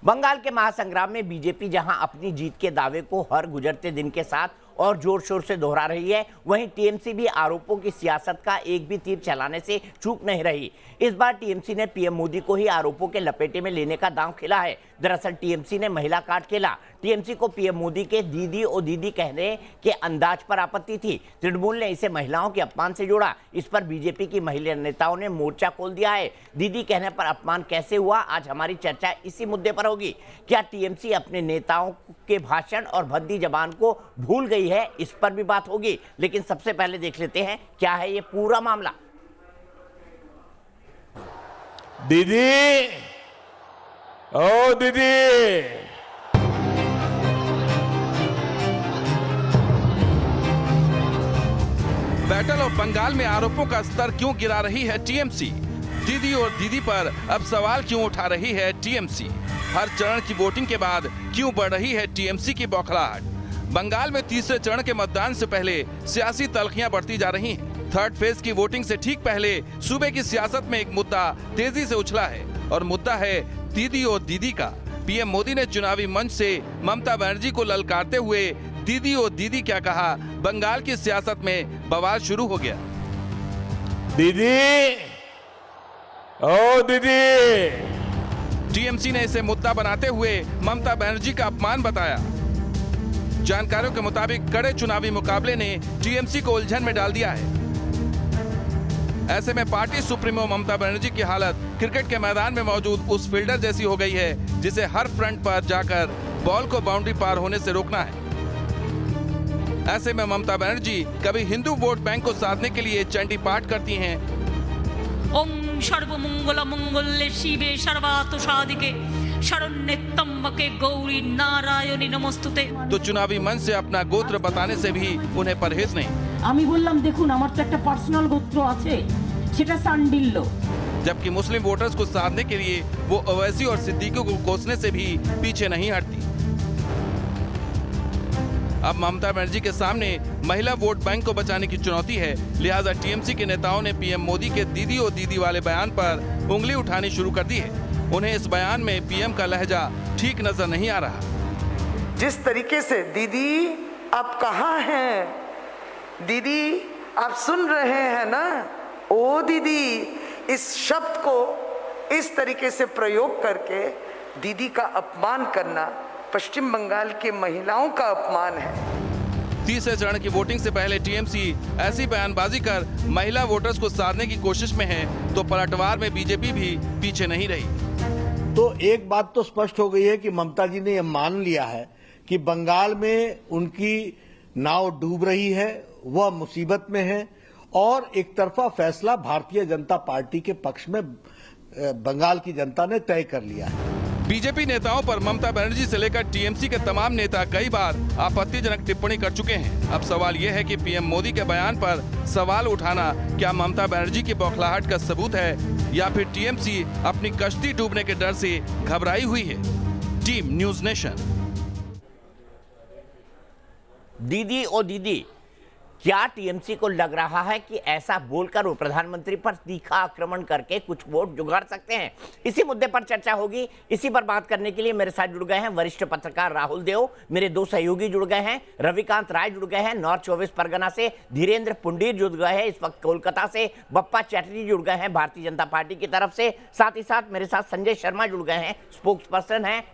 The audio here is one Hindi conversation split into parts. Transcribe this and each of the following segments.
बंगाल के महासंग्राम में बीजेपी जहां अपनी जीत के दावे को हर गुजरते दिन के साथ और जोर शोर से दोहरा रही है, वहीं टीएमसी भी आरोपों की सियासत का एक भी तीर चलाने से चूक नहीं रही। इस बार टीएमसी ने पीएम मोदी को ही आरोपों के लपेटे में लेने का दांव खेला है। दरअसल टीएमसी ने महिला कार्ड खेला। टीएमसी को पीएम मोदी के दीदी ओ दीदी कहने के अंदाज पर आपत्ति थी। तृणमूल ने इसे महिलाओं के अपमान से जोड़ा। इस पर बीजेपी की महिला नेताओं ने मोर्चा खोल दिया है। दीदी कहने पर अपमान कैसे हुआ, आज हमारी चर्चा इसी मुद्दे पर होगी। क्या टीएमसी अपने नेताओं के भाषण और भद्दी जबान को भूल गई है, इस पर भी बात होगी। लेकिन सबसे पहले देख लेते हैं क्या है ये पूरा मामला। दीदी, ओ दीदी, बैटल ऑफ बंगाल में आरोपों का स्तर क्यों गिरा रही है टीएमसी? दीदी और दीदी पर अब सवाल क्यों उठा रही है टीएमसी? हर चरण की वोटिंग के बाद क्यों बढ़ रही है टीएमसी की बौखलाहट? बंगाल में तीसरे चरण के मतदान से पहले सियासी तल्खियां बढ़ती जा रही हैं। थर्ड फेज की वोटिंग से ठीक पहले सूबे की सियासत में एक मुद्दा तेजी से उछला है और मुद्दा है दीदी और दीदी का। पीएम मोदी ने चुनावी मंच से ममता बनर्जी को ललकारते हुए दीदी और दीदी क्या कहा, बंगाल की सियासत में बवाल शुरू हो गया। दीदी, ओ दीदी। टीएमसी ने इसे मुद्दा बनाते हुए ममता बनर्जी का अपमान बताया। जानकारियों के मुताबिक कड़े चुनावी मुकाबले ने टीएमसी को उलझन में डाल दिया है। ऐसे में पार्टी सुप्रीमो ममता बनर्जी की हालत क्रिकेट के मैदान में मौजूद उस फील्डर जैसी हो गई है जिसे हर फ्रंट पर जाकर बॉल को बाउंड्री पार होने से रोकना है। ऐसे में ममता बनर्जी कभी हिंदू वोट बैंक को साधने के लिए चंडी पाठ करती हैं। ओम सर्वमंगल मंगल्ये शिवे सर्वार्थ साधिके शरण्ये त्र्यंबके गौरी नारायणी नमस्तुते। तो चुनावी मंच से अपना गोत्र बताने से भी उन्हें परहेज नहीं। আমি বললাম দেখুন আমার তো একটা পার্সোনাল গোত্র আছে, সেটা সান্ডিল্য। जबकि मुस्लिम वोटर्स को साधने के लिए वो ओवैसी और सिद्दीकी को कोसने से भी पीछे नहीं हटती। अब ममता बनर्जी के सामने महिला वोट बैंक को बचाने की चुनौती है, लिहाजा टीएमसी के नेताओं ने पीएम मोदी के दीदी और दीदी वाले बयान पर उंगली उठानी शुरू कर दी है। उन्हें इस बयान में पीएम का लहजा ठीक नजर नहीं आ रहा। जिस तरीके से दीदी आप कहाँ हैं, दीदी आप सुन रहे हैं ना, ओ दीदी, इस शब्द को इस तरीके से प्रयोग करके दीदी का अपमान करना पश्चिम बंगाल के महिलाओं का अपमान है। तीसरे चरण की वोटिंग से पहले टीएमसी ऐसी बयानबाजी कर महिला वोटर्स को साधने की कोशिश में है तो पलटवार में बीजेपी भी पीछे नहीं रही। तो एक बात तो स्पष्ट हो गई है कि ममता जी ने यह मान लिया है कि बंगाल में उनकी नाव डूब रही है, वह मुसीबत में है और एक तरफा फैसला भारतीय जनता पार्टी के पक्ष में बंगाल की जनता ने तय कर लिया है। बीजेपी नेताओं पर ममता बनर्जी से लेकर टीएमसी के तमाम नेता कई बार आपत्तिजनक टिप्पणी कर चुके हैं। अब सवाल यह है कि पीएम मोदी के बयान पर सवाल उठाना क्या ममता बनर्जी की बौखलाहट का सबूत है या फिर टीएमसी अपनी कश्ती डूबने के डर से घबराई हुई है? Team news nation. दीदी ओ दीदी, क्या टीएमसी को लग रहा है कि ऐसा बोलकर वो प्रधानमंत्री पर तीखा आक्रमण करके कुछ वोट जुगाड़ सकते हैं? इसी मुद्दे पर चर्चा होगी। इसी पर बात करने के लिए मेरे साथ जुड़ गए हैं वरिष्ठ पत्रकार राहुल देव, मेरे दो सहयोगी जुड़ गए हैं, रविकांत राय जुड़ गए हैं नॉर्थ 24 परगना से, धीरेन्द्र पुंडीर जुड़ गए हैं इस वक्त कोलकाता से, बप्पा चैटर्जी जुड़ गए हैं भारतीय जनता पार्टी की तरफ से, साथ ही साथ मेरे साथ संजय शर्मा जुड़ गए हैं, स्पोक्स पर्सन है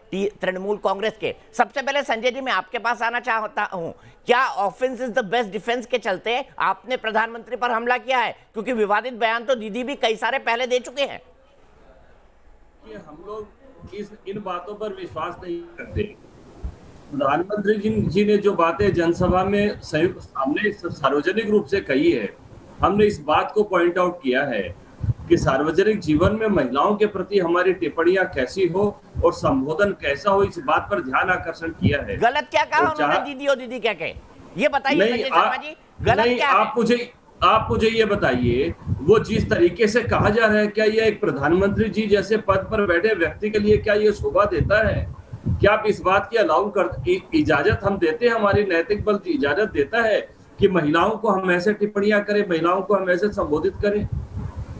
तृणमूल कांग्रेस के। सबसे पहले संजय जी, मैं आपके पास आना चाहता हूं, क्या offence is the best defence के चलते आपने प्रधानमंत्री पर हमला किया है? क्योंकि विवादित बयान तो दीदी भी कई सारे पहले दे चुके हैं। हम लोग इन बातों पर विश्वास नहीं करते। प्रधानमंत्री जी ने जो बातें जनसभा में सामने सार्वजनिक रूप से कही है, हमने इस बात को पॉइंट आउट किया है कि सार्वजनिक जीवन में महिलाओं के प्रति हमारी टिप्पणियां कैसी हो और संबोधन कैसा हो, इस बात पर ध्यान आकर्षण किया है। गलत क्या कहा उन्होंने? दीदी और दीदी क्या कहे ये बताइए संजय शर्मा जी, गलत क्या है? आप मुझे ये बताइए, वो जिस तरीके से कहा जा रहा है, क्या ये एक प्रधानमंत्री जी जैसे पद पर बैठे व्यक्ति के लिए क्या ये शोभा देता है? क्या आप इस बात की इजाजत हम देते हैं, हमारी नैतिक बल इजाजत देता है कि महिलाओं को हम ऐसे टिप्पणियां करें, महिलाओं को हम ऐसे संबोधित करें?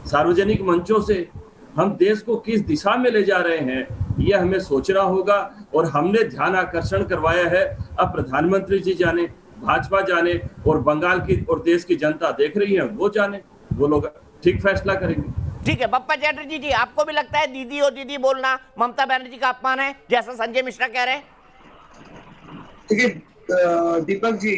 सार्वजनिक मंचों से हम देश को किस दिशा में ले जा रहे हैं, ये हमें सोचना होगा। और हमने ध्यान आकर्षण करवाया है, अब प्रधानमंत्री जी जाने, भाजपा जाने और बंगाल की और देश की जनता देख रही है, वो जाने, वो लोग ठीक फैसला करेंगे। ठीक है बप्पा चैटर्जी जी, आपको भी लगता है दीदी और दीदी बोलना ममता बनर्जी का अपमान है, जैसा संजय मिश्रा कह रहे हैं? देखिए दीपक जी,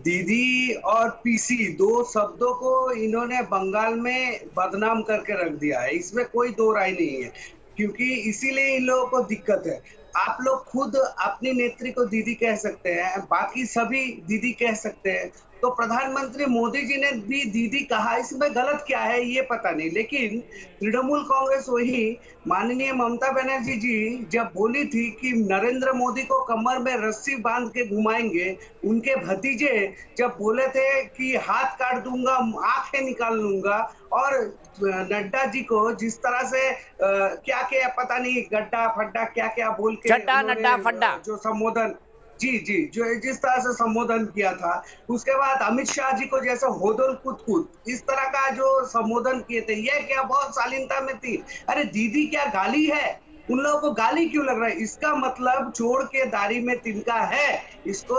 दीदी और पीसी दो शब्दों को इन्होंने बंगाल में बदनाम करके रख दिया है, इसमें कोई दो राय नहीं है, क्योंकि इसीलिए इन लोगों को दिक्कत है। आप लोग खुद अपनी नेत्री को दीदी कह सकते हैं, बाकी सभी दीदी कह सकते हैं, तो प्रधानमंत्री मोदी जी ने भी दीदी कहा, इसमें गलत क्या है ये पता नहीं। लेकिन तृणमूल कांग्रेस वही माननीय ममता बनर्जी जी जब बोली थी कि नरेंद्र मोदी को कमर में रस्सी बांध के घुमाएंगे, उनके भतीजे जब बोले थे कि हाथ काट दूंगा, आंखें निकाल लूंगा, और नड्डा जी को जिस तरह से क्या क्या पता नहीं, गड्ढा फड्डा क्या क्या बोल के चड्डा नड्डा फड्डा जो संबोधन, जी जी, जो जिस तरह से संबोधन किया था, उसके बाद अमित शाह जी को जैसे होदल कूद इस तरह का जो संबोधन किए थे, ये क्या बहुत शालीनता में थी। अरे दीदी क्या गाली है? उन लोगों को गाली क्यों लग रहा है? इसका मतलब चोर के दाढ़ी में तिनका है, इसको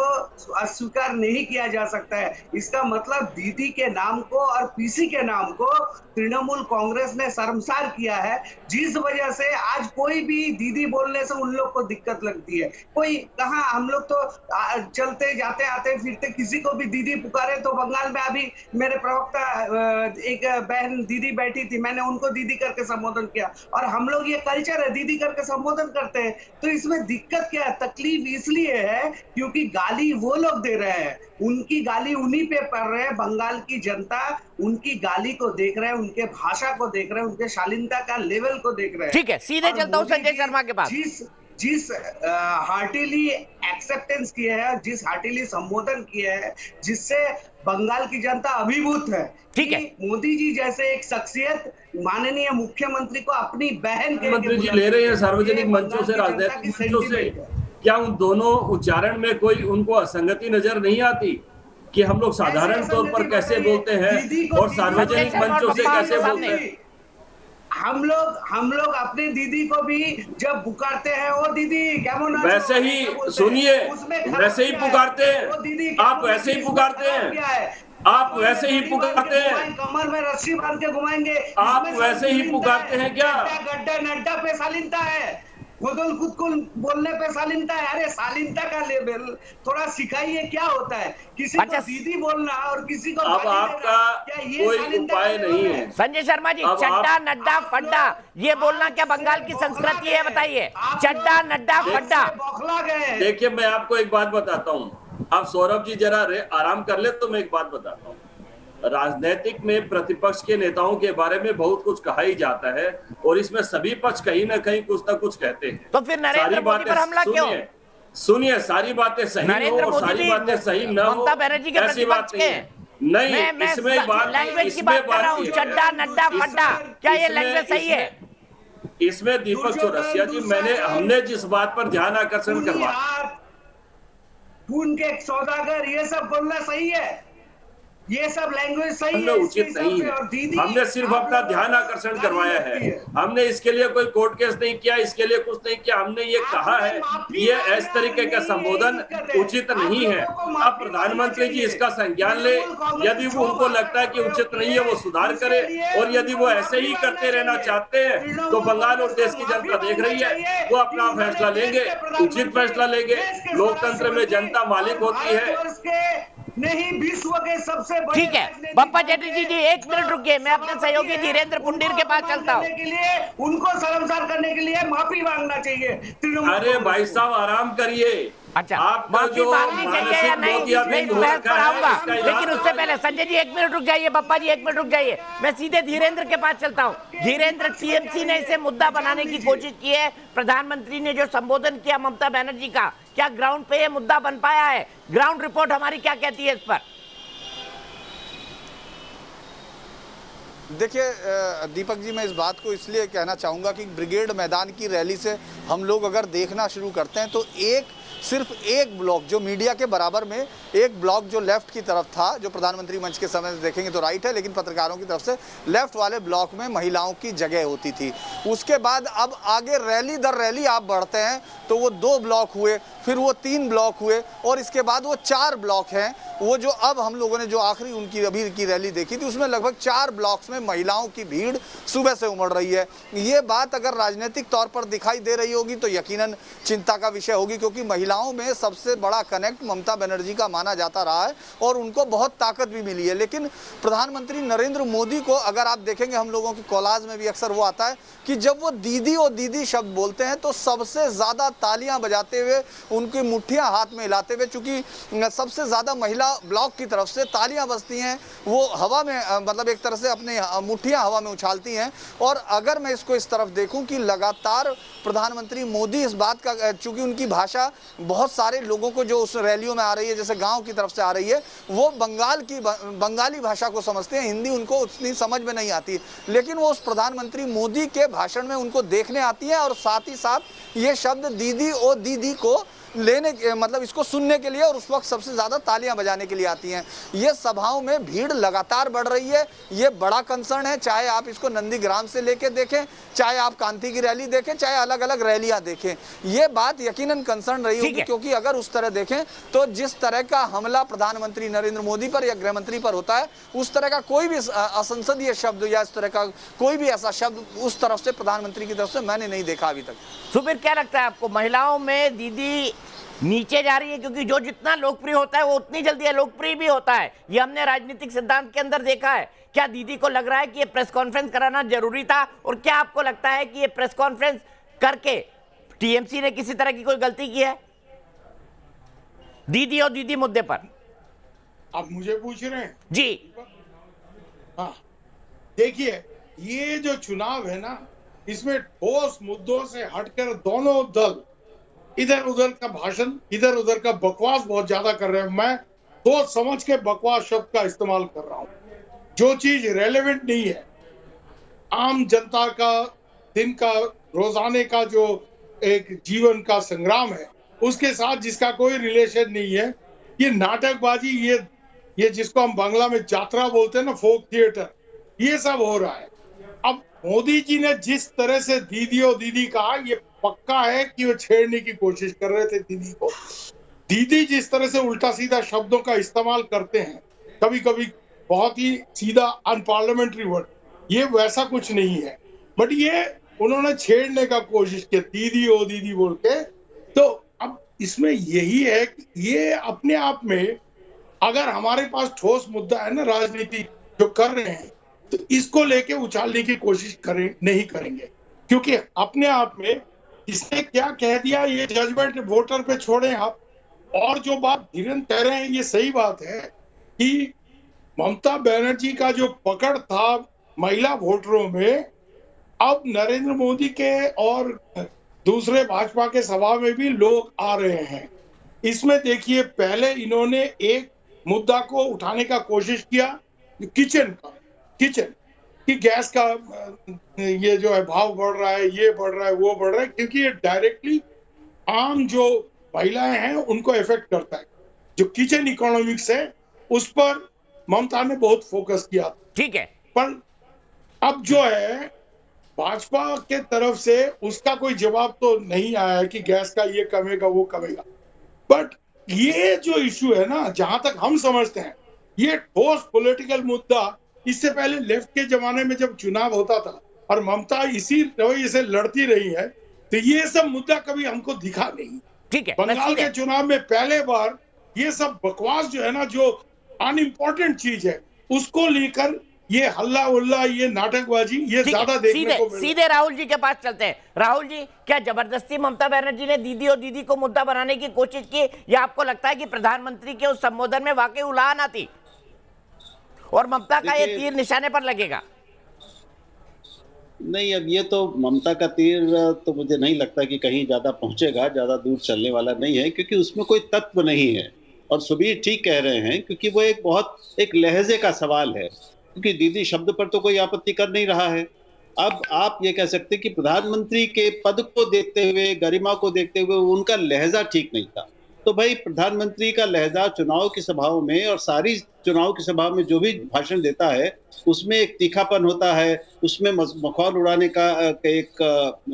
अस्वीकार नहीं किया जा सकता है। इसका मतलब दीदी के नाम को और पीसी के नाम को तृणमूल कांग्रेस ने शर्मसार किया है, जिस वजह से आज कोई भी दीदी बोलने से उन लोग को दिक्कत लगती है। कोई कहाँ, हम लोग तो चलते जाते आते फिरते किसी को भी दीदी पुकारे, तो बंगाल में अभी मेरे प्रवक्ता एक बहन दीदी बैठी थी, मैंने उनको दीदी करके संबोधन किया, और हम लोग ये कल्चर है दीदी करके संबोधन करते हैं। तो इसमें दिक्कत क्या है? तकलीफ इसलिए है क्योंकि गाली वो लोग दे रहे हैं, उनकी गाली उन्हीं पे पड़ रहे हैं। बंगाल की जनता उनकी गाली को देख रहे हैं, उनके भाषा को देख रहे हैं, उनके शालीनता का लेवल को देख रहे हैं। ठीक है, सीधे चलता हूं संजय शर्मा के पास। जिस हार्टिली एक्सेप्टेंस किए है, जिस हार्टिली संबोधन किए है, जिससे बंगाल की जनता अभिभूत है। ठीक है, मोदी जी जैसे एक शख्सियत माननीय मुख्यमंत्री को अपनी बहन के मुख्यमंत्री जी ले रहे हैं सार्वजनिक मंचों से, राजनीतिक मंचों से, क्या उन दोनों उच्चारण में कोई उनको असंगति नजर नहीं आती कि हम लोग साधारण तौर पर कैसे बोलते हैं और सार्वजनिक मंचों से कैसे बोलते हैं? हम लोग अपनी दीदी को भी जब पुकारते हैं, ओ दीदी केमन आछो, वैसे ही सुनिए, वैसे ही पुकारते हैं आप, वैसे ही पुकारते हैं आप, वैसे ही पुकारते हैं, कमर में रस्सी बांध के घुमाएंगे, आप वैसे ही पुकारते हैं क्या? गड्ढा नड्डा पे शालीनता है, खुदुल खुद को बोलने पे शालीनता है। अरे शालीनता का लेवल थोड़ा सिखाइए, क्या होता है किसी को दीदी बोलना और किसी को अब आपका कोई उपाय नहीं है। संजय शर्मा जी, चड्डा नड्डा फड्डा ये बोलना क्या बंगाल की संस्कृति है? बताइए, चड्डा नड्डा फड्डा। देखिए मैं आपको एक बात बताता हूँ, आप सौरभ जी जरा आराम कर ले तो मैं एक बात बताता हूँ। राजनीतिक में प्रतिपक्ष के नेताओं के बारे में बहुत कुछ कहा ही जाता है, और इसमें सभी पक्ष कहीं ना कहीं कुछ ना कुछ कहते हैं। तो फिर नरेंद्र मोदी पर हमला क्यों? सुनिए, सारी बातें सही हो और सारी बातें सही न हो, ममता बनर्जी के ऐसी बात नहीं है। नहीं, इसमें बात, लैंग्वेज की बात कर रहा हूँ, चड्डा नड्डा फड्डा, क्या ये लैंग्वेज सही है? इसमें दीपक चौरसिया जी, हमने जिस बात पर ध्यान आकर्षण करवाया, खून के सौदागर, ये सब बोलना सही है, ये सब लैंग्वेज सही है, उचित नहीं है। हमने सिर्फ अपना ध्यान आकर्षण करवाया है, हमने इसके लिए कोई कोर्ट केस नहीं किया, इसके लिए कुछ नहीं किया। हमने ये कहा है ये इस तरीके का संबोधन उचित नहीं है। अब प्रधानमंत्री जी इसका संज्ञान ले, यदि वो उनको लगता है कि उचित नहीं है वो सुधार करे, और यदि वो ऐसे ही करते रहना चाहते हैं तो बंगाल और देश की जनता देख रही है, वो अपना फैसला लेंगे, उचित फैसला लेंगे। लोकतंत्र में जनता मालिक होती है। नहीं, विश्व के सबसे बड़े। ठीक है बप्पा चैटर्जी जी, एक मिनट रुकिए, मैं अपने सहयोगी धीरेन्द्र पुंडीर के पास चलता हूँ। उनको शर्मसार करने के लिए माफी मांगना चाहिए। अरे भाई साहब आराम करिए। अच्छा, माफी मांगनी चाहिए या नहीं, मैं इस बहस पर आऊंगा, लेकिन उससे पहले संजय जी 1 मिनट रुक जाइए, बप्पा जी 1 मिनट रुक जाइए, मैं सीधे धीरेन्द्र के पास चलता हूँ। धीरेन्द्र, टीएमसी ने इसे मुद्दा बनाने की कोशिश की है, प्रधानमंत्री ने जो संबोधन किया ममता बनर्जी का, क्या ग्राउंड पे ये मुद्दा बन पाया है? ग्राउंड रिपोर्ट हमारी क्या कहती है इस पर? देखिए दीपक जी, मैं इस बात को इसलिए कहना चाहूँगा कि ब्रिगेड मैदान की रैली से हम लोग अगर देखना शुरू करते हैं तो एक सिर्फ एक ब्लॉक जो मीडिया के बराबर में, एक ब्लॉक जो लेफ्ट की तरफ था, जो प्रधानमंत्री मंच के समय से देखेंगे तो राइट है, लेकिन पत्रकारों की तरफ से लेफ्ट वाले ब्लॉक में महिलाओं की जगह होती थी। उसके बाद अब आगे रैली दर रैली आप बढ़ते हैं तो वो 2 ब्लॉक हुए, फिर वो 3 ब्लॉक हुए और इसके बाद वो 4 ब्लॉक हैं। वो जो अब हम लोगों ने जो आखिरी उनकी अभी की रैली देखी थी उसमें लगभग 4 ब्लॉक्स में महिलाओं की भीड़ सुबह से उमड़ रही है। ये बात अगर राजनीतिक तौर पर दिखाई दे रही होगी तो यकीनन चिंता का विषय होगी, क्योंकि महिलाओं में सबसे बड़ा कनेक्ट ममता बनर्जी का माना जाता रहा है और उनको बहुत ताकत भी मिली है। लेकिन प्रधानमंत्री नरेंद्र मोदी को अगर आप देखेंगे, हम लोगों की कॉलाज में भी अक्सर वो आता है कि जब वो दीदी और दीदी शब्द बोलते हैं तो सबसे ज़्यादा तालियां बजाते हुए, उनकी मुट्ठियां हाथ में हिलाते हुए, चूंकि सबसे ज़्यादा महिला ब्लॉक की तरफ से तालियां बजती हैं, वो हवा में मतलब एक तरह से अपने मुट्ठियां हवा में उछालती हैं। और अगर मैं इसको इस तरफ देखूं कि लगातार प्रधानमंत्री मोदी इस बात का, चूंकि उनकी भाषा बहुत सारे लोगों को जो उस रैलियों में आ रही है, जैसे गाँव की तरफ से आ रही है, वो बंगाली भाषा को समझते हैं, हिंदी उनको उतनी समझ में नहीं आती, लेकिन वो उस प्रधानमंत्री मोदी के भाषण में उनको देखने आती है और साथ ही साथ ये शब्द दीदी और दीदी को लेने मतलब इसको सुनने के लिए और उस वक्त सबसे ज़्यादा तालियां बजाने के लिए आती हैं। ये सभाओं में भीड़ लगातार बढ़ रही है, ये बड़ा कंसर्न है, चाहे आप इसको नंदीग्राम से लेके देखें, चाहे आप कांति की रैली देखें, चाहे अलग अलग रैलियां देखें, ये बात यकीनन कंसर्न रही होगी। क्योंकि अगर उस तरह देखें तो जिस तरह का हमला प्रधानमंत्री नरेंद्र मोदी पर या गृह मंत्री पर होता है, उस तरह का कोई भी असंसदीय शब्द या इस तरह का कोई भी ऐसा शब्द उस तरफ से प्रधानमंत्री की तरफ से मैंने नहीं देखा अभी तक। सुबीर, क्या लगता है आपको, महिलाओं में दीदी नीचे जा रही है? क्योंकि जो जितना लोकप्रिय होता है वो उतनी जल्दी अलोकप्रिय भी होता है, ये हमने राजनीतिक सिद्धांत के अंदर देखा है। क्या दीदी को लग रहा है कि ये प्रेस कॉन्फ्रेंस कराना जरूरी था? और क्या आपको लगता है कि ये प्रेस कॉन्फ्रेंस करके टीएमसी ने किसी तरह की कोई गलती की है दीदी और दीदी मुद्दे पर? आप मुझे पूछ रहे हैं? जी हाँ, देखिए, ये जो चुनाव है ना, इसमें ठोस मुद्दों से हटकर दोनों दल इधर उधर का भाषण, इधर उधर का बकवास बहुत ज्यादा कर रहे हैं। मैं सोच समझ के बकवास शब्द का इस्तेमाल कर रहा हूं। जो चीज रेलेवेंट नहीं है, आम जनता का दिन का रोजाने का जो एक जीवन का संग्राम है, उसके साथ जिसका कोई रिलेशन नहीं है, ये नाटकबाजी, ये जिसको हम बांग्ला में यात्रा बोलते हैं ना, फोक थिएटर, ये सब हो रहा है। अब मोदी जी ने जिस तरह से दीदी और दीदी कहा, ये पक्का है कि वो छेड़ने की कोशिश कर रहे थे दीदी को। दीदी जिस तरह से उल्टा सीधा शब्दों का इस्तेमाल करते हैं, कभी कभी बहुत ही सीधा अनपार्लियामेंट्री वर्ड, ये वैसा कुछ नहीं है, बट ये उन्होंने छेड़ने का कोशिश की दीदी ओ दीदी बोल के। तो अब इसमें यही है कि ये अपने आप में, अगर हमारे पास ठोस मुद्दा है ना राजनीति जो कर रहे हैं, तो इसको लेके उछालने की कोशिश नहीं करेंगे, क्योंकि अपने आप में इसने क्या कह दिया ये जजमेंट वोटर पे छोड़े आप। और जो बात धीरेन्द्र कह रहे हैं ये सही बात है कि ममता बनर्जी का जो पकड़ था महिला वोटरों में, अब नरेंद्र मोदी के और दूसरे भाजपा के सभा में भी लोग आ रहे हैं। इसमें देखिए, पहले इन्होंने एक मुद्दा को उठाने का कोशिश किया, किचन कि गैस का ये जो है भाव बढ़ रहा है, ये बढ़ रहा है, वो बढ़ रहा है, क्योंकि ये डायरेक्टली आम जो महिलाएं हैं उनको इफेक्ट करता है। जो किचन इकोनॉमिक्स है उस पर ममता ने बहुत फोकस किया, ठीक है, पर अब जो है भाजपा के तरफ से उसका कोई जवाब तो नहीं आया है कि गैस का ये कमेगा वो कमेगा। बट ये जो इश्यू है ना, जहां तक हम समझते हैं, ये ठोस पॉलिटिकल मुद्दा, इससे पहले लेफ्ट के जमाने में जब चुनाव होता था और ममता इसी रवैये से लड़ती रही है, तो ये सब मुद्दा कभी हमको दिखा नहीं। ठीक है, बंगाल के चुनाव में पहले बार ये सब बकवास जो है ना, जो अनइम्पोर्टेंट चीज है, उसको लेकर ये हल्ला उल्ला, ये नाटकबाजी, ये ज्यादा देखने को मिला। सीधे राहुल जी के पास चलते हैं। राहुल जी, क्या जबरदस्ती ममता बनर्जी ने दीदी और दीदी को मुद्दा बनाने की कोशिश की, या आपको लगता है कि प्रधानमंत्री के उस संबोधन में वाकई उलाहन आती और ममता का ये तीर निशाने पर लगेगा? नहीं, अब ये तो ममता का तीर तो मुझे नहीं लगता कि कहीं ज्यादा पहुंचेगा, ज्यादा दूर चलने वाला नहीं है, क्योंकि उसमें कोई तत्व नहीं है। और सुबीर ठीक कह रहे हैं, क्योंकि वो एक लहजे का सवाल है, क्योंकि दीदी शब्द पर तो कोई आपत्ति कर नहीं रहा है, अब आप ये कह सकते हैं कि प्रधानमंत्री के पद को देखते हुए, गरिमा को देखते हुए उनका लहजा ठीक नहीं था। तो भाई प्रधानमंत्री का लहजा चुनाव की सभाओं में और सारी चुनाव की सभा में जो भी भाषण देता है उसमें एक तीखापन होता है, उसमें मखौल उड़ाने का एक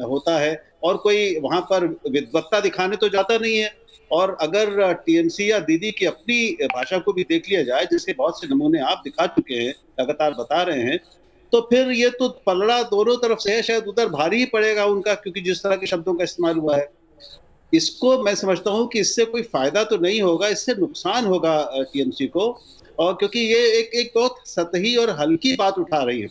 होता है, और कोई वहां पर विद्वत्ता दिखाने तो जाता नहीं है। और अगर टीएमसी या दीदी की अपनी भाषा को भी देख लिया जाए, जिसके बहुत से नमूने आप दिखा चुके हैं, लगातार बता रहे हैं, तो फिर ये तो पलड़ा दोनों तरफ से है, शायद उधर भारी ही पड़ेगा उनका, क्योंकि जिस तरह के शब्दों का इस्तेमाल हुआ है। इसको मैं समझता हूं कि इससे कोई फायदा तो नहीं होगा, इससे नुकसान होगा टीएमसी को, और क्योंकि ये एक बहुत सतही और हल्की बात उठा रही है।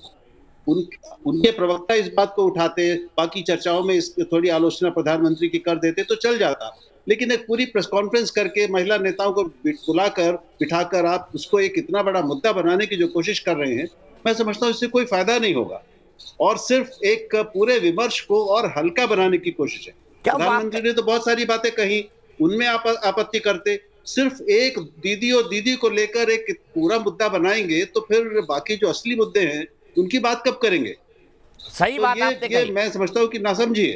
उनके प्रवक्ता इस बात को उठाते, बाकी चर्चाओं में इस थोड़ी आलोचना प्रधानमंत्री की कर देते तो चल जाता, लेकिन एक पूरी प्रेस कॉन्फ्रेंस करके महिला नेताओं को बुलाकर बिठाकर आप उसको एक इतना बड़ा मुद्दा बनाने की जो कोशिश कर रहे हैं, मैं समझता हूं इससे कोई फायदा नहीं होगा, और सिर्फ एक पूरे विमर्श को और हल्का बनाने की कोशिश है। प्रधानमंत्री ने तो बहुत सारी बातें कही, उनमें आप आपत्ति करते, सिर्फ एक दीदी और दीदी को लेकर एक पूरा मुद्दा बनाएंगे तो फिर बाकी जो असली मुद्दे हैं उनकी बात कब करेंगे? सही बात आपने कही। मैं समझता हूं कि नासमझी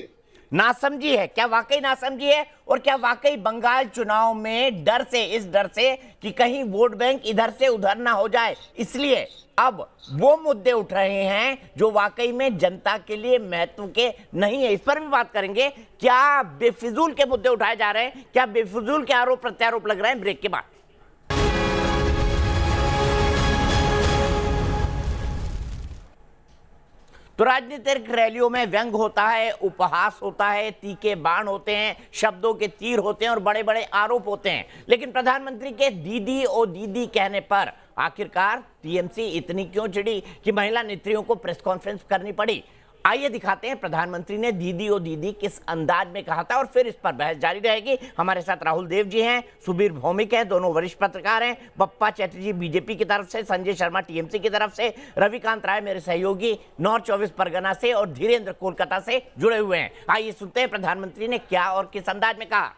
है। क्या वाकई नासमझी है? और क्या वाकई बंगाल चुनाव में डर से, इस डर से कि कहीं वोट बैंक इधर से उधर ना हो जाए, इसलिए अब वो मुद्दे उठ रहे हैं जो वाकई में जनता के लिए महत्व के नहीं है? इस पर भी बात करेंगे। क्या बेफिजूल के मुद्दे उठाए जा रहे हैं? क्या बेफिजूल के आरोप प्रत्यारोप लग रहे हैं? ब्रेक के बाद। तो राजनीतिक रैलियों में व्यंग होता है, उपहास होता है, तीखे बाण होते हैं, शब्दों के तीर होते हैं और बड़े बड़े आरोप होते हैं, लेकिन प्रधानमंत्री के दीदी ओ दीदी कहने पर आखिरकार टीएमसी इतनी क्यों चिढ़ी कि महिला नेत्रियों को प्रेस कॉन्फ्रेंस करनी पड़ी? आइए दिखाते हैं प्रधानमंत्री ने दीदी ओ दीदी किस अंदाज में कहा था, और फिर इस पर बहस जारी रहेगी। हमारे साथ राहुल देव जी हैं, सुबीर भौमिक हैं, दोनों वरिष्ठ पत्रकार हैं, बप्पा चैटर्जी बीजेपी की तरफ से, संजय शर्मा टीएमसी की तरफ से, रविकांत राय मेरे सहयोगी नॉर्थ 24 परगना से और धीरेन्द्र कोलकाता से जुड़े हुए हैं। आइए सुनते हैं प्रधानमंत्री ने क्या और किस अंदाज में कहा।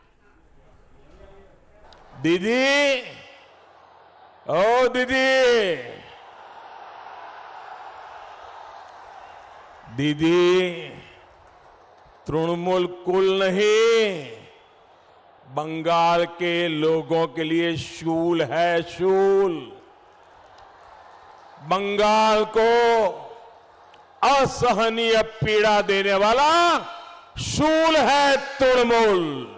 दीदी, ओ दीदी, दीदी तृणमूल कुल नहीं, बंगाल के लोगों के लिए शूल है, शूल। बंगाल को असहनीय पीड़ा देने वाला शूल है तृणमूल।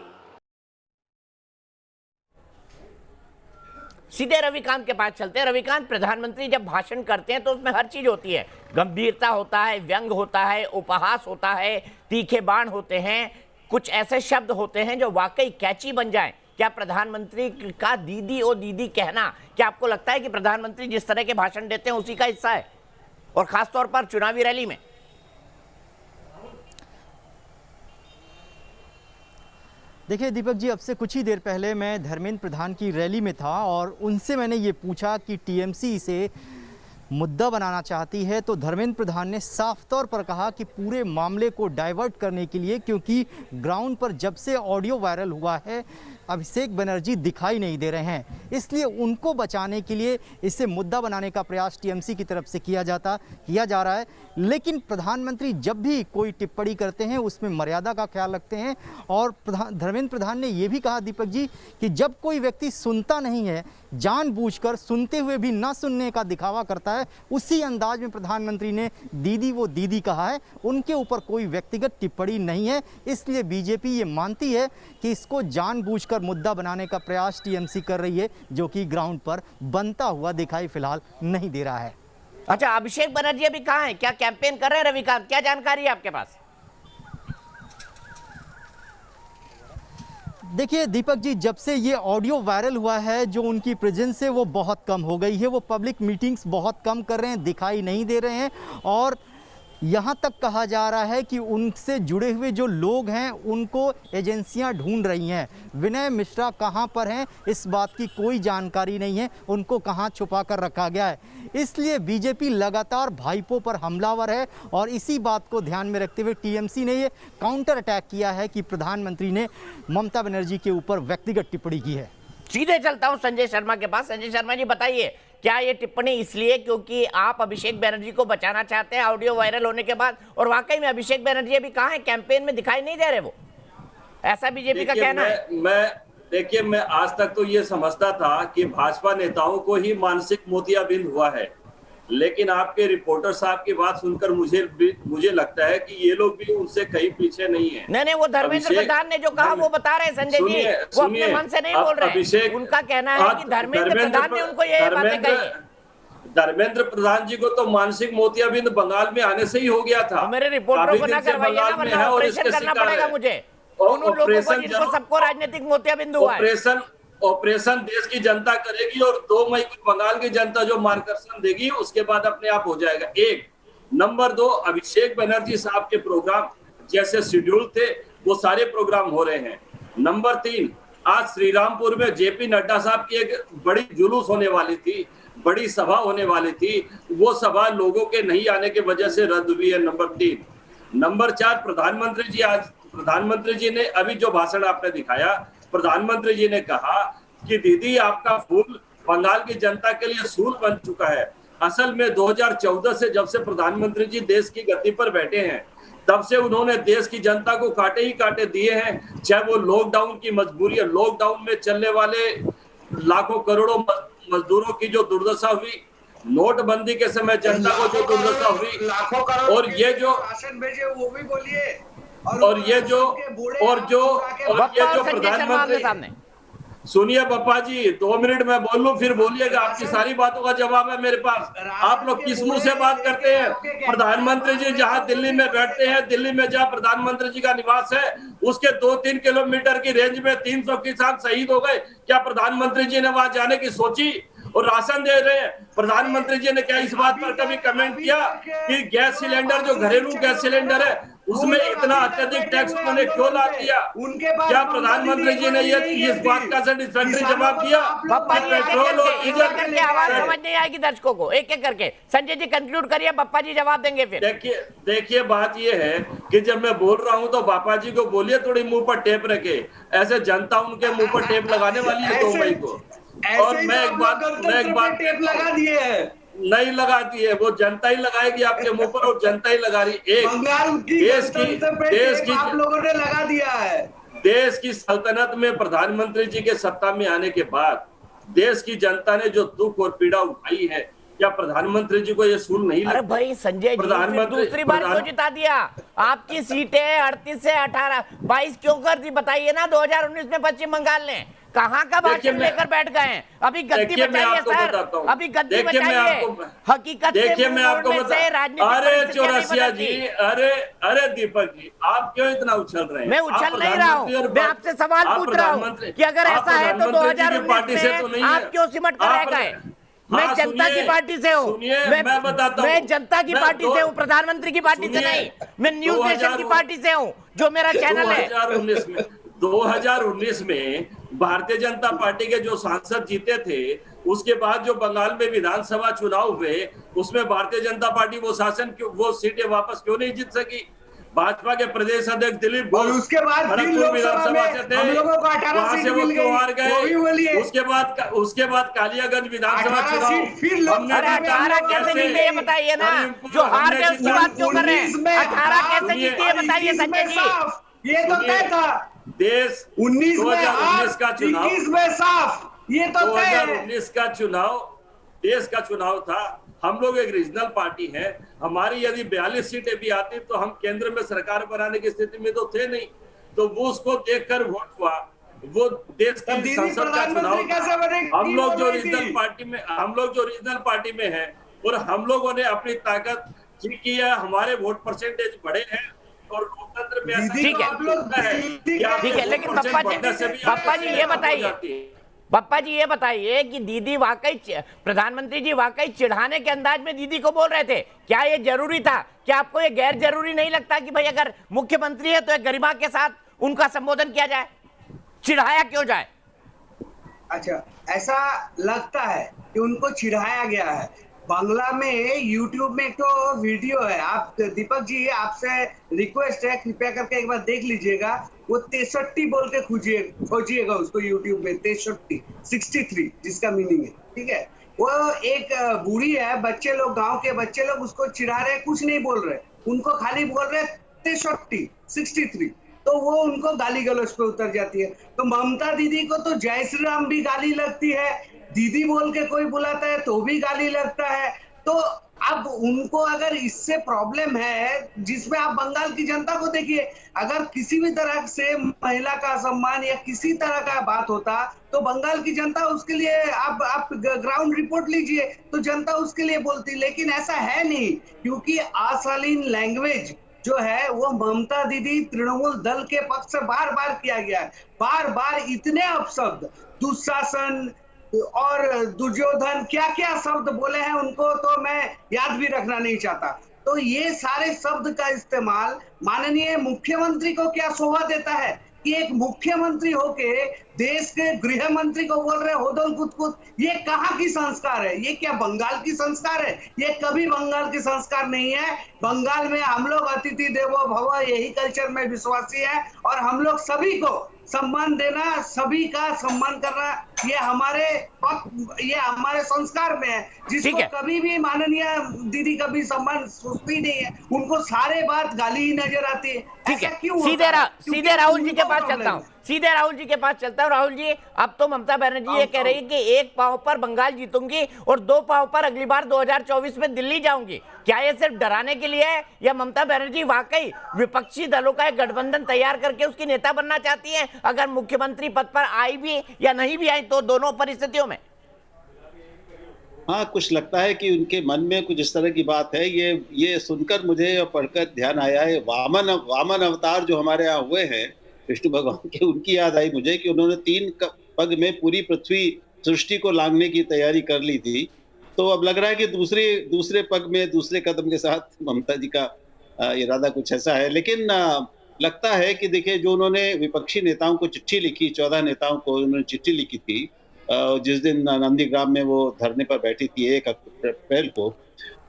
सीधे रविकांत के पास चलते हैं। रविकांत, प्रधानमंत्री जब भाषण करते हैं तो उसमें हर चीज होती है, गंभीरता होता है, व्यंग होता है, उपहास होता है, तीखे बाण होते हैं, कुछ ऐसे शब्द होते हैं जो वाकई कैची बन जाएं। क्या प्रधानमंत्री का दीदी ओ दीदी कहना, क्या आपको लगता है कि प्रधानमंत्री जिस तरह के भाषण देते हैं उसी का हिस्सा है, और खासतौर पर चुनावी रैली में? देखिए दीपक जी, अब से कुछ ही देर पहले मैं धर्मेंद्र प्रधान की रैली में था और उनसे मैंने ये पूछा कि टीएमसी इसे मुद्दा बनाना चाहती है, तो धर्मेंद्र प्रधान ने साफ तौर पर कहा कि पूरे मामले को डाइवर्ट करने के लिए, क्योंकि ग्राउंड पर जब से ऑडियो वायरल हुआ है अभिषेक बनर्जी दिखाई नहीं दे रहे हैं, इसलिए उनको बचाने के लिए इसे मुद्दा बनाने का प्रयास टीएमसी की तरफ से किया जा रहा है। लेकिन प्रधानमंत्री जब भी कोई टिप्पणी करते हैं उसमें मर्यादा का ख्याल रखते हैं, और धर्मेंद्र प्रधान ने यह भी कहा दीपक जी कि जब कोई व्यक्ति सुनता नहीं है, जानबूझकर सुनते हुए भी ना सुनने का दिखावा करता है, उसी अंदाज में प्रधानमंत्री ने दीदी वो दीदी कहा है। उनके ऊपर कोई व्यक्तिगत टिप्पणी नहीं है, इसलिए बीजेपी ये मानती है कि इसको जानबूझकर मुद्दा बनाने का प्रयास टीएमसी कर रही है, जो कि ग्राउंड पर बनता हुआ दिखाई फिलहाल नहीं दे रहा है। अच्छा, अभिषेक बनर्जी अभी कहाँ है? क्या कैंपेन कर रहे हैं? रविकांत, क्या जानकारी है आपके पास? देखिए दीपक जी, जब से ये ऑडियो वायरल हुआ है जो उनकी प्रेजेंस है वो बहुत कम हो गई है, वो पब्लिक मीटिंग्स बहुत कम कर रहे हैं, दिखाई नहीं दे रहे हैं, और यहाँ तक कहा जा रहा है कि उनसे जुड़े हुए जो लोग हैं उनको एजेंसियां ढूंढ रही हैं। विनय मिश्रा कहाँ पर हैं इस बात की कोई जानकारी नहीं है, उनको कहाँ छुपा कर रखा गया है। इसलिए बीजेपी लगातार भाईपों पर हमलावर है, और इसी बात को ध्यान में रखते हुए टीएमसी ने ये काउंटर अटैक किया है कि प्रधानमंत्री ने ममता बनर्जी के ऊपर व्यक्तिगत टिप्पणी की है। सीधे चलता हूं संजय शर्मा के पास। संजय शर्मा जी, बताइए क्या ये टिप्पणी इसलिए क्योंकि आप अभिषेक बनर्जी को बचाना चाहते हैं ऑडियो वायरल होने के बाद? और वाकई में अभिषेक बनर्जी अभी कहाँ है? कैंपेन में दिखाई नहीं दे रहे वो, ऐसा बीजेपी का कहना है। देखिए, मैं आज तक तो ये समझता था कि भाजपा नेताओं को ही मानसिक मोतियाबिंद हुआ है, लेकिन आपके रिपोर्टर साहब की बात सुनकर मुझे लगता है कि ये लोग भी उनसे कहीं पीछे नहीं है। नहीं, वो धर्मेंद्र प्रधान ने जो कहा वो बता रहे हैं संजय जी, वो अपने मन से नहीं बोल रहे हैं। उनका कहना है कि धर्मेंद्र प्रधान ने उनको ये बातें कही। धर्मेंद्र प्रधान जी को तो मानसिक मोतियाबिंद बंगाल में आने से ही हो गया था। मेरे रिपोर्टरों को ना करवाइए ना, वरना ऑपरेशन करना पड़ेगा मुझे। उन लोगों को जिनको सबको राजनीतिक मोतियाबिंद हुआ है। ऑपरेशन देश की जनता करेगी और 2 मई को बंगाल की जनता जो मार्गदर्शन देगी उसके बाद अपने आप हो जाएगा। 1 नंबर 2, अभिषेक बनर्जी साहब के प्रोग्राम जैसे शेड्यूल थे वो सारे प्रोग्राम हो रहे हैं। नंबर 3, आज श्रीरामपुर में जेपी नड्डा साहब की एक बड़ी जुलूस होने वाली थी, बड़ी सभा होने वाली थी, वो सभा लोगों के नहीं आने की वजह से रद्द हुई है। नंबर 3। नंबर 4, प्रधानमंत्री जी ने अभी जो भाषण आपने दिखाया, प्रधानमंत्री जी ने कहा कि दीदी आपका फूल बंगाल की जनता के लिए सूल बन चुका है। असल में 2014 से जब से प्रधानमंत्री जी देश की गद्दी पर बैठे हैं तब से उन्होंने देश की जनता को कांटे ही कांटे दिए हैं। चाहे वो लॉकडाउन की मजबूरी है, लॉकडाउन में चलने वाले लाखों करोड़ों मजदूरों की जो दुर्दशा हुई, नोटबंदी के समय जनता को जो दुर्दशा हुई, और ये जो राशन भेजे वो भी बोलिए, और ये जो प्रधानमंत्री, सुनिए बप्पा जी 2 मिनट में बोल लूं फिर बोलिएगा, आपकी सारी बातों का जवाब है मेरे पास। आप लोग किस मुंह से बात करते हैं? प्रधानमंत्री जी जहां दिल्ली में बैठते हैं, दिल्ली में जहां प्रधानमंत्री जी का निवास है, उसके 2-3 किलोमीटर की रेंज में 300 किसान शहीद हो गए। क्या प्रधानमंत्री जी ने वहां जाने की सोची? और राशन दे रहे हैं। प्रधानमंत्री जी ने क्या इस बात पर कभी कमेंट किया कि गैस सिलेंडर जो घरेलू गैस सिलेंडर है उसमें इतना अत्यधिक टैक्स उन्होंने क्यों ला दिया? क्या प्रधानमंत्री जी ने ये इस बात का सेटिस्फैक्टरी जवाब दिया? पेट्रोल और डीजल करके आवाज समझ नहीं आएगी दर्शकों को, एक एक करके। संजय जी कंक्लूड करिए, बप्पा जी जवाब देंगे फिर। देखिए बात ये है कि जब मैं बोल रहा हूँ तो बापा जी को बोलिए थोड़ी मुंह पर टेप रखे, ऐसे जनता उनके मुंह पर टेप लगाने वाली है 2 मई को। और मैं एक बात टेप लगा दिए है, नहीं लगाती है, वो जनता ही लगाएगी आपके मुंह पर, और जनता ही लगा रही। एक देश की आप लोगों ने लगा दिया है। देश की सल्तनत में प्रधानमंत्री जी के सत्ता में आने के बाद देश की जनता ने जो दुख और पीड़ा उठाई है, क्या प्रधानमंत्री जी को ये सूल नहीं लगता? अरे भाई संजय जी दूसरी बार क्यों जिता दिया? आपकी सीटें 38 से 18 22 क्यों कर दी बताइए ना। 2019 में पश्चिम बंगाल ने कहाँ का भाषण लेकर बैठ गए हैं? अभी गद्दी बचाइए सर, अभी गद्दी बचाइए। हकीकत देखिए मैं आपको अरे चौरसिया जी, अरे दीपक जी, आप क्यों इतना उछल रहे हैं? मैं उछल नहीं रहा हूँ, मैं आपसे सवाल पूछ रहा हूँ कि अगर ऐसा है तो 2019 में आप क्यों सिमट कर रह गए? मैं जनता की पार्टी से हूँ, मैं जनता की पार्टी से हूँ, प्रधानमंत्री की पार्टी से नहीं। मैं न्यूज नेशन की पार्टी से हूँ, जो मेरा चैनल है। 2019 में भारतीय जनता पार्टी के जो सांसद जीते थे, उसके बाद जो बंगाल में विधानसभा चुनाव हुए उसमें भारतीय जनता पार्टी वो सीटें वापस क्यों नहीं जीत सकी? भाजपा के प्रदेश अध्यक्ष दिलीप घोष उसके बाद विधानसभा से थे, वहां से वो क्यों हार गए? उसके बाद कालियागंज विधानसभा चुनाव 18 कैसे जीते ये बताइए ना। जो हार गए उसकी बात क्यों कर रहे हैं? 18 कैसे जीते ये बताइए संजय जी। ये तो तय था, देश 2019 का चुनाव, 21 में साफ, ये तो 2019 का चुनाव देश का चुनाव था। हम लोग एक रीजनल पार्टी है, हमारी यदि 42 सीटें भी आती तो हम केंद्र में सरकार बनाने की स्थिति में तो थे नहीं, तो वो उसको देखकर वोट हुआ। वो देश की संसद का चुनाव। हम लोग जो रीजनल पार्टी में है और हम लोगों ने अपनी ताकत की है, हमारे वोट परसेंटेज बढ़े हैं और लोकतंत्र में ठीक है, लेकिन पप्पा जी ये बताइए कि दीदी वाकई, प्रधानमंत्री जी वाकई चिढ़ाने के अंदाज में दीदी को बोल रहे थे, क्या ये जरूरी था? क्या आपको ये गैर जरूरी नहीं लगता कि भाई अगर मुख्यमंत्री है तो गरिमा के साथ उनका संबोधन किया जाए, चिढ़ाया क्यों जाए? अच्छा, ऐसा लगता है कि उनको चिढ़ाया गया है। बांग्ला में यूट्यूब में एक तो वीडियो है, आप दीपक जी आपसे रिक्वेस्ट है कृपया करके एक बार देख लीजिएगा। वो 63 बोल के खोजिएगा उसको यूट्यूब में, 63 जिसका मीनिंग है, ठीक है। वो एक बूढ़ी है, बच्चे लोग, गांव के बच्चे लोग उसको चिढ़ा रहे, कुछ नहीं बोल रहे, उनको खाली बोल रहे 63, तो वो उनको गाली गलौज पे उतर जाती है। तो ममता दीदी को तो जय श्री राम भी गाली लगती है, दीदी बोल के कोई बुलाता है तो भी गाली लगता है। तो अब उनको अगर इससे प्रॉब्लम है, जिसमें आप बंगाल की जनता को देखिए, अगर किसी भी तरह से महिला का सम्मान या किसी तरह का बात होता तो बंगाल की जनता उसके लिए, आप ग्राउंड रिपोर्ट लीजिए तो जनता उसके लिए बोलती, लेकिन ऐसा है नहीं, क्योंकि अशालीन लैंग्वेज जो है वो ममता दीदी तृणमूल दल के पक्ष से बार बार किया गया है, बार बार इतने अपशब्द, दुशासन और दुर्योधन, क्या क्या शब्द बोले हैं उनको तो मैं याद भी रखना नहीं चाहता। तो ये सारे शब्द का इस्तेमाल माननीय मुख्यमंत्री को क्या शोभा देता है कि एक मुख्यमंत्री होके देश के गृह मंत्री को बोल रहे होदल कुछ, ये कहाँ की संस्कार है? ये क्या बंगाल की संस्कार है? ये कभी बंगाल की संस्कार नहीं है। बंगाल में हम लोग अतिथि देवो भव यही कल्चर में विश्वासी है, और हम लोग सभी को सम्मान देना, सभी का सम्मान करना, ये हमारे संस्कार में है, जिसको कभी भी माननीय दीदी कभी सम्मान सोचती नहीं है, उनको सारे बात गाली ही नजर आती है। ठीक है, सीधे राहुल जी के पास चलता हूँ, सीधे राहुल जी के पास चलता हूँ। राहुल जी, अब तो ममता बनर्जी ये कह रही है कि एक पांव पर बंगाल जीतूंगी और दो पांव पर अगली बार 2024 में दिल्ली जाऊंगी। क्या ये सिर्फ डराने के लिए है, या ममता बनर्जी वाकई विपक्षी दलों का एक गठबंधन तैयार करके उसकी नेता बनना चाहती हैं, अगर मुख्यमंत्री पद पर आई भी या नहीं भी आई तो दोनों परिस्थितियों में? हाँ, कुछ लगता है कि उनके मन में कुछ इस तरह की बात है। ये सुनकर मुझे पढ़कर ध्यान आया है, वामन अवतार जो हमारे यहाँ हुए हैं विष्णु भगवान के, उनकी याद आई मुझे कि उन्होंने 3 पग में पूरी पृथ्वी सृष्टि को लांघने की तैयारी कर ली थी। तो अब लग रहा है कि दूसरे पग में दूसरे कदम के साथ ममता जी का इरादा कुछ ऐसा है। लेकिन लगता है कि देखिए, जो उन्होंने विपक्षी नेताओं को चिट्ठी लिखी, 14 नेताओं को उन्होंने चिट्ठी लिखी थी जिस दिन नंदीग्राम में वो धरने पर बैठी थी 1 अप्रैल को,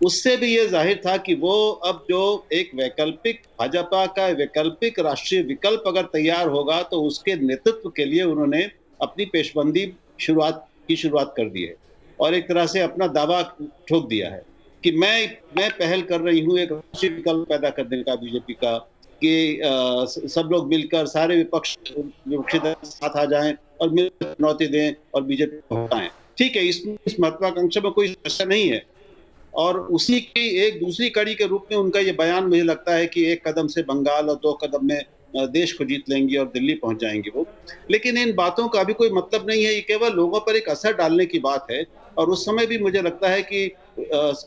उससे भी ये जाहिर था कि वो अब जो एक वैकल्पिक भाजपा का वैकल्पिक राष्ट्रीय विकल्प अगर तैयार होगा तो उसके नेतृत्व के लिए उन्होंने अपनी पेशबंदी शुरुआत कर दी है और एक तरह से अपना दावा ठोक दिया है कि मैं पहल कर रही हूँ एक राष्ट्रीय विकल्प पैदा करने का बीजेपी का, कि सब लोग मिलकर सारे विपक्षी दल साथ आ जाएं और मिलकर चुनौती दें और बीजेपी को हटाएं। ठीक है, इस महत्वाकांक्षा में कोई समस्या नहीं है, और उसी की एक दूसरी कड़ी के रूप में उनका ये बयान मुझे लगता है कि 1 कदम से बंगाल और 2 कदम में देश को जीत लेंगी और दिल्ली पहुंच जाएंगी वो। लेकिन इन बातों का अभी कोई मतलब नहीं है, ये केवल लोगों पर एक असर डालने की बात है। और उस समय भी मुझे लगता है कि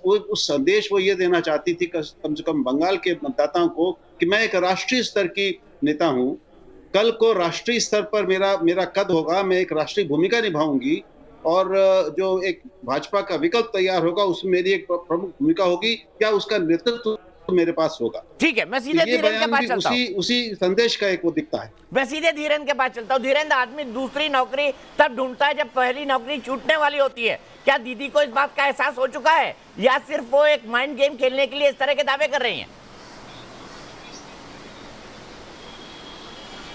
उस संदेश वो ये देना चाहती थी कम से कम बंगाल के मतदाताओं को कि मैं एक राष्ट्रीय स्तर की नेता हूँ, कल को राष्ट्रीय स्तर पर मेरा कद होगा, मैं एक राष्ट्रीय भूमिका निभाऊंगी, और जो एक भाजपा का विकल्प तैयार होगा उसमें मेरी एक प्रमुख भूमिका होगी, क्या उसका नेतृत्व मेरे पास होगा। ठीक है, मैं सीधे धीरेन्द्र के पास चलता हूं। उसी संदेश का एक वो दिखता है। मैं सीधे धीरेन्द्र के पास चलता हूं। धीरेन्द्र, आदमी दूसरी नौकरी तब ढूंढता है जब पहली नौकरी छूटने वाली होती है। क्या दीदी को इस बात का एहसास हो चुका है, या सिर्फ वो एक माइंड गेम खेलने के लिए इस तरह के दावे कर रही हैं?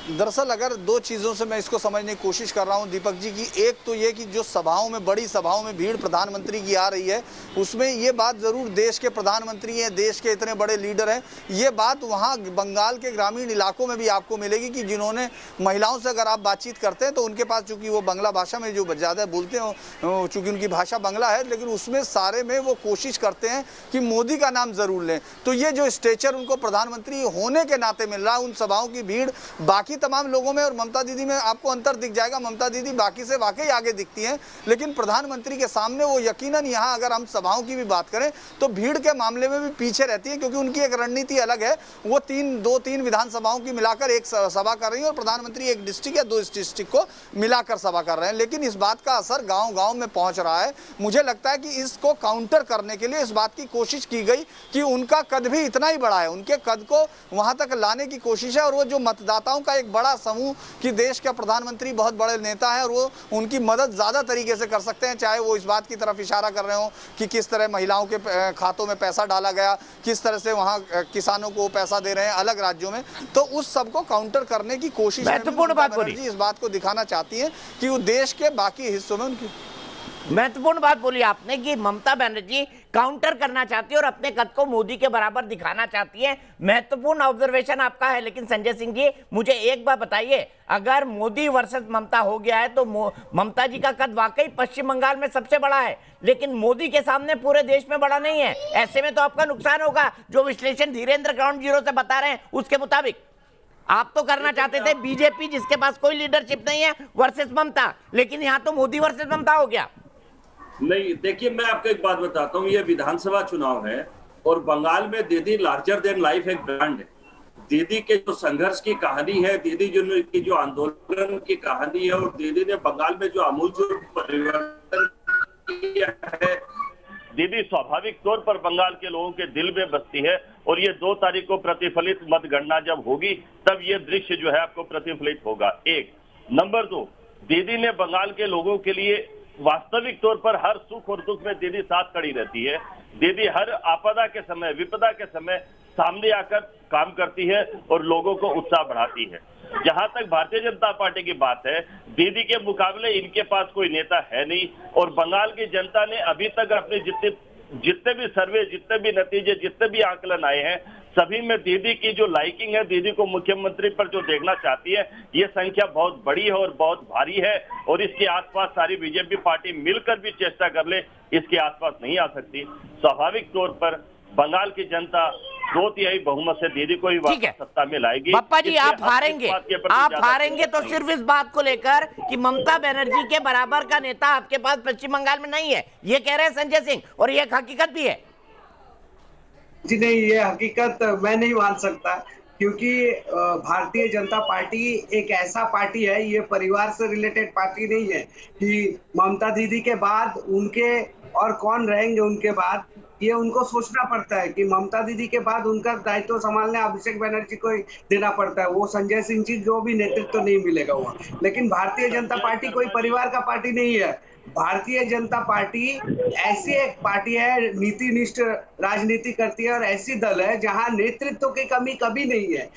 दरअसल अगर 2 चीज़ों से मैं इसको समझने की कोशिश कर रहा हूं दीपक जी की, एक तो ये कि जो सभाओं में, बड़ी सभाओं में भीड़ प्रधानमंत्री की आ रही है, उसमें ये बात ज़रूर देश के प्रधानमंत्री हैं, देश के इतने बड़े लीडर हैं, ये बात वहाँ बंगाल के ग्रामीण इलाकों में भी आपको मिलेगी कि जिन्होंने महिलाओं से अगर आप बातचीत करते हैं तो उनके पास, चूँकि वो बंगला भाषा में जो ज़्यादा बोलते हो, चूँकि उनकी भाषा बंगला है, लेकिन उसमें सारे में वो कोशिश करते हैं कि मोदी का नाम ज़रूर लें। तो ये जो स्टेचर उनको प्रधानमंत्री होने के नाते मिल रहा है, उन सभाओं की भीड़ बाकी तमाम लोगों में और ममता दीदी में आपको अंतर दिख जाएगा। ममता दीदी बाकी से वाकई आगे दिखती हैं, लेकिन प्रधानमंत्री के सामने वो यकीनन, यहाँ अगर हम सभाओं की भी बात करें तो भीड़ के मामले में भी पीछे रहती है, क्योंकि उनकी एक रणनीति अलग है। वो 2-3 विधानसभाओं की मिलाकर एक सभा कर रही है और प्रधानमंत्री एक डिस्ट्रिक्ट या 2 डिस्ट्रिक्ट को मिलाकर सभा कर रहे हैं। लेकिन इस बात का असर गाँव-गाँव में पहुँच रहा है। मुझे लगता है कि इसको काउंटर करने के लिए इस बात की कोशिश की गई कि उनका कद भी इतना ही बड़ा है, उनके कद को वहाँ तक लाने की कोशिश है, और वो जो मतदाताओं का एक बड़ा समूह कि देश का प्रधानमंत्री बहुत बड़े नेता है और वो उनकी मदद ज़्यादा तरीके से कर सकते हैं, चाहे वो इस बात की तरफ इशारा कर रहे हो कि किस तरह महिलाओं के खातों में पैसा डाला गया, किस तरह से वहाँ किसानों को पैसा दे रहे हैं अलग राज्यों में, तो उस सब को काउंटर करने की कोशिश महत्वपूर्ण बात इस बात को दिखाना चाहती है कि वो देश के बाकी हिस्सों में उनकी महत्वपूर्ण बात बोली आपने कि ममता बनर्जी काउंटर करना चाहती है और अपने कद को मोदी के बराबर दिखाना चाहती है। महत्वपूर्ण ऑब्जर्वेशन आपका है। लेकिन संजय सिंह जी, मुझे एक बात बताइए, अगर मोदी वर्सेस ममता हो गया है तो ममता जी का कद वाकई पश्चिम बंगाल में सबसे बड़ा है, लेकिन मोदी के सामने पूरे देश में बड़ा नहीं है। ऐसे में तो आपका नुकसान होगा। जो विश्लेषण धीरेन्द्र ग्राउंड जीरो से बता रहे हैं उसके मुताबिक आप तो करना चाहते थे बीजेपी जिसके पास कोई लीडरशिप नहीं है वर्सेस ममता, लेकिन यहाँ तो मोदी वर्सेस ममता हो गया। नहीं, देखिए मैं आपको एक बात बताता हूँ, ये विधानसभा चुनाव है और बंगाल में दीदी लार्जर देन लाइफ एक ब्रांड है। दीदी के जो संघर्ष की कहानी है, दीदी की जो आंदोलन की कहानी है, और दीदी ने बंगाल में जो आमूलचूल परिवर्तन किया है, दीदी स्वाभाविक तौर पर बंगाल के लोगों के दिल में बसती है और ये 2 तारीख को प्रतिफलित मतगणना जब होगी तब ये दृश्य जो है आपको प्रतिफलित होगा। 1 नंबर 2, दीदी ने बंगाल के लोगों के लिए वास्तविक तौर पर हर सुख और दुख में दीदी साथ खड़ी रहती है। दीदी हर आपदा के समय, विपदा के समय सामने आकर काम करती है और लोगों को उत्साह बढ़ाती है। जहां तक भारतीय जनता पार्टी की बात है, दीदी के मुकाबले इनके पास कोई नेता है नहीं और बंगाल की जनता ने अभी तक अपने जितने भी सर्वे, जितने भी नतीजे, जितने भी आकलन आए हैं, सभी में दीदी की जो लाइकिंग है, दीदी को मुख्यमंत्री पर जो देखना चाहती है, ये संख्या बहुत बड़ी है और बहुत भारी है और इसके आसपास सारी बीजेपी पार्टी मिलकर भी चेष्टा कर ले, इसके आसपास नहीं आ सकती। स्वाभाविक तौर पर बंगाल की जनता 2/3 बहुमत से दीदी को ही वापस सत्ता में लाएगी। पप्पा जी, आप हारेंगे तो सिर्फ इस बात को लेकर कि ममता बनर्जी के बराबर का नेता आपके पास पश्चिम बंगाल में नहीं है, ये कह रहे हैं संजय सिंह, और ये एक हकीकत भी है। जी नहीं, ये हकीकत मैं नहीं मान सकता, क्योंकि भारतीय जनता पार्टी एक ऐसा पार्टी है, ये परिवार से रिलेटेड पार्टी नहीं है कि ममता दीदी के बाद उनके और कौन रहेंगे उनके बाद, ये उनको सोचना पड़ता है कि ममता दीदी के बाद उनका दायित्व संभालने अभिषेक बनर्जी को देना पड़ता है। वो संजय सिंह जी जो भी नेतृत्व नहीं मिलेगा वो। लेकिन भारतीय जनता पार्टी कोई परिवार का पार्टी नहीं है। भारतीय जनता पार्टी ऐसी एक पार्टी है, नीतिनिष्ठ राजनीति करती है और ऐसी दल है जहां नेतृत्व की कमी कभी नहीं है।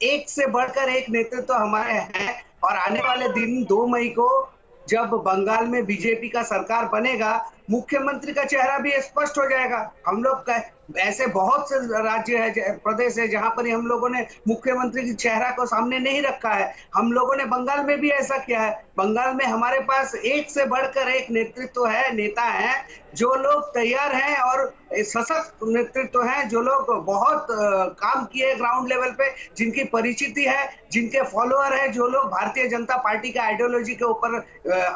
एक से बढ़कर एक नेतृत्व हमारे हैं और आने वाले दिन 2 मई को जब बंगाल में बीजेपी का सरकार बनेगा, मुख्यमंत्री का चेहरा भी स्पष्ट हो जाएगा। हम लोग ऐसे बहुत से राज्य है, प्रदेश है जहां पर हम लोगों ने मुख्यमंत्री की चेहरा को सामने नहीं रखा है। हम लोगों ने बंगाल में भी ऐसा किया है। बंगाल में हमारे पास एक से बढ़कर एक नेतृत्व है, नेता है, जो लोग तैयार हैं और सशक्त नेतृत्व हैं, जो लोग बहुत काम किए ग्राउंड लेवल पे, जिनकी परिचिति है, जिनके फॉलोअर है, जो लोग भारतीय जनता पार्टी के आइडियोलॉजी के ऊपर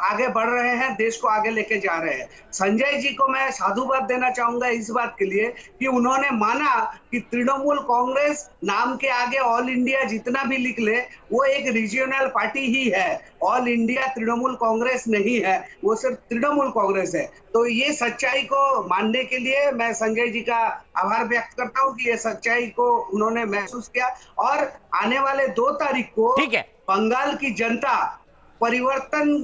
आगे बढ़ रहे हैं, देश को आगे लेके जा रहे हैं। संजय जी को मैं साधुवाद देना चाहूंगा इस बात के लिए कि उन्होंने माना कि तृणमूल कांग्रेस नाम के आगे ऑल इंडिया जितना भी लिख ले वो एक रीजनल पार्टी ही है। ऑल इंडिया तृणमूल कांग्रेस नहीं है, वो सिर्फ तृणमूल कांग्रेस है। तो ये सच्चाई को मानने के लिए मैं संजय जी का आभार व्यक्त करता हूँ कि ये सच्चाई को उन्होंने महसूस किया और आने वाले 2 तारीख को बंगाल की जनता परिवर्तन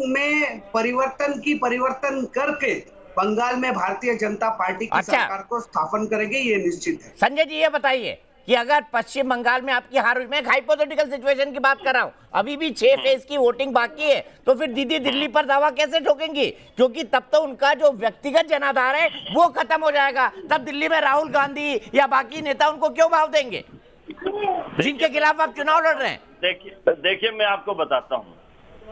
करके बंगाल में भारतीय जनता पार्टी की सरकार को स्थापन करेगी, ये निश्चित है। संजय जी, ये बताइए कि अगर पश्चिम बंगाल में आपकी हार हुई, मैं हाइपोथेटिकल सिचुएशन की बात कर रहा हूं, अभी भी 6 फेज की वोटिंग बाकी है, तो फिर दीदी दिल्ली पर दावा कैसे ठोकेंगी? क्योंकि तब तो उनका जो व्यक्तिगत जनाधार है वो खत्म हो जाएगा। तब दिल्ली में राहुल गांधी या बाकी नेता उनको क्यों भाव देंगे जिनके खिलाफ आप चुनाव लड़ रहे हैं? देखिए मैं आपको बताता हूँ,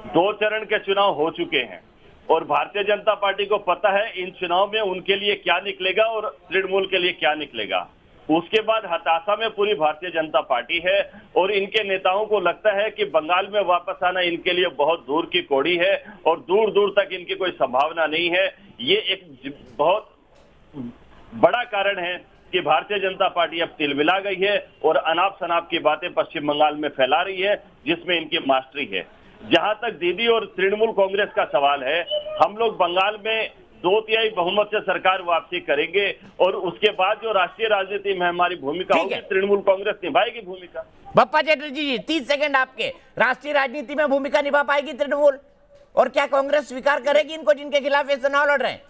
2 चरण के चुनाव हो चुके हैं और भारतीय जनता पार्टी को पता है इन चुनाव में उनके लिए क्या निकलेगा और तृणमूल के लिए क्या निकलेगा। उसके बाद हताशा में पूरी भारतीय जनता पार्टी है और इनके नेताओं को लगता है कि बंगाल में वापस आना इनके लिए बहुत दूर की कौड़ी है और दूर दूर तक इनकी कोई संभावना नहीं है। ये एक बहुत बड़ा कारण है कि भारतीय जनता पार्टी अब तिलमिला गई है और अनाप शनाप की बातें पश्चिम बंगाल में फैला रही है, जिसमें इनकी मास्टरी है। जहां तक दीदी और तृणमूल कांग्रेस का सवाल है, हम लोग बंगाल में 2/3 बहुमत से सरकार वापसी करेंगे और उसके बाद जो राष्ट्रीय राजनीति में हमारी भूमिका होगी, तृणमूल कांग्रेस निभाएगी भूमिका। बप्पा चैटर्जी जी, 30 सेकंड आपके। राष्ट्रीय राजनीति में भूमिका निभा पाएगी तृणमूल, और क्या कांग्रेस स्वीकार करेगी इनको जिनके खिलाफ ये चुनाव लड़ रहे हैं?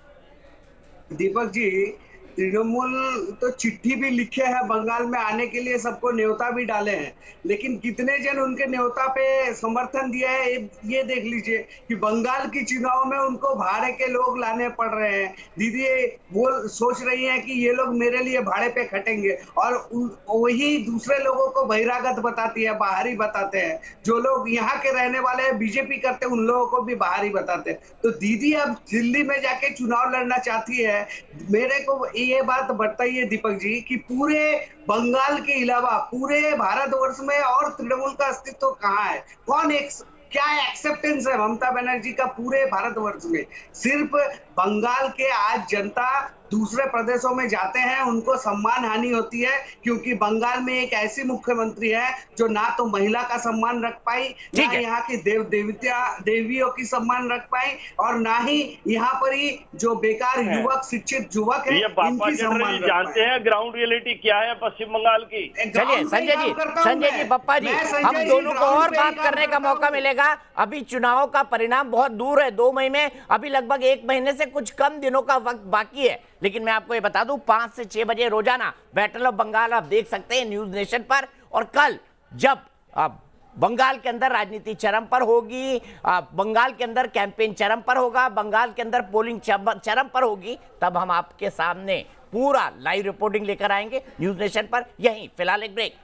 दीपक जी, तृणमूल तो चिट्ठी भी लिखे हैं बंगाल में आने के लिए, सबको न्योता भी डाले हैं, लेकिन कितने जन उनके न्योता पे समर्थन दिया है ये देख लीजिए कि बंगाल की चुनाव में उनको भाड़े के लोग लाने पड़ रहे हैं। दीदी वो सोच रही हैं कि ये लोग मेरे लिए भाड़े पे खटेंगे, और वही दूसरे लोगों को बहिरागत बताती है, बाहरी बताते हैं। जो लोग यहाँ के रहने वाले हैं, बीजेपी करते, उन लोगों को भी बाहरी बताते हैं। तो दीदी अब दिल्ली में जाके चुनाव लड़ना चाहती है। मेरे को ये बात बताइए दीपक जी कि पूरे बंगाल के अलावा पूरे भारतवर्ष में और तृणमूल का अस्तित्व कहाँ है? क्या एक्सेप्टेंस है ममता बनर्जी का पूरे भारतवर्ष में? सिर्फ बंगाल के आज जनता दूसरे प्रदेशों में जाते हैं, उनको सम्मान हानि होती है, क्योंकि बंगाल में एक ऐसी मुख्यमंत्री है जो ना तो महिला का सम्मान रख पाई, ना यहाँ की देवियों की सम्मान रख पाई, और ना ही यहाँ पर ही जो बेकार युवक शिक्षित युवक है इनकी सम्मान जानते हैं ग्राउंड रियलिटी क्या है पश्चिम बंगाल की। चलिए संजय जी पप्पा जी, हम दोनों को और बात करने का मौका मिलेगा। अभी चुनाव का परिणाम बहुत दूर है, 2 मई में अभी लगभग 1 महीने से कुछ कम दिनों का वक्त बाकी है। लेकिन मैं आपको ये बता दूं, 5 से 6 बजे रोजाना बैटल ऑफ बंगाल आप देख सकते हैं न्यूज नेशन पर। और कल जब बंगाल के अंदर राजनीति चरम पर होगी, बंगाल के अंदर कैंपेन चरम पर होगा, बंगाल के अंदर पोलिंग चरम पर होगी, तब हम आपके सामने पूरा लाइव रिपोर्टिंग लेकर आएंगे न्यूज नेशन पर। यहीं फिलहाल एक ब्रेक।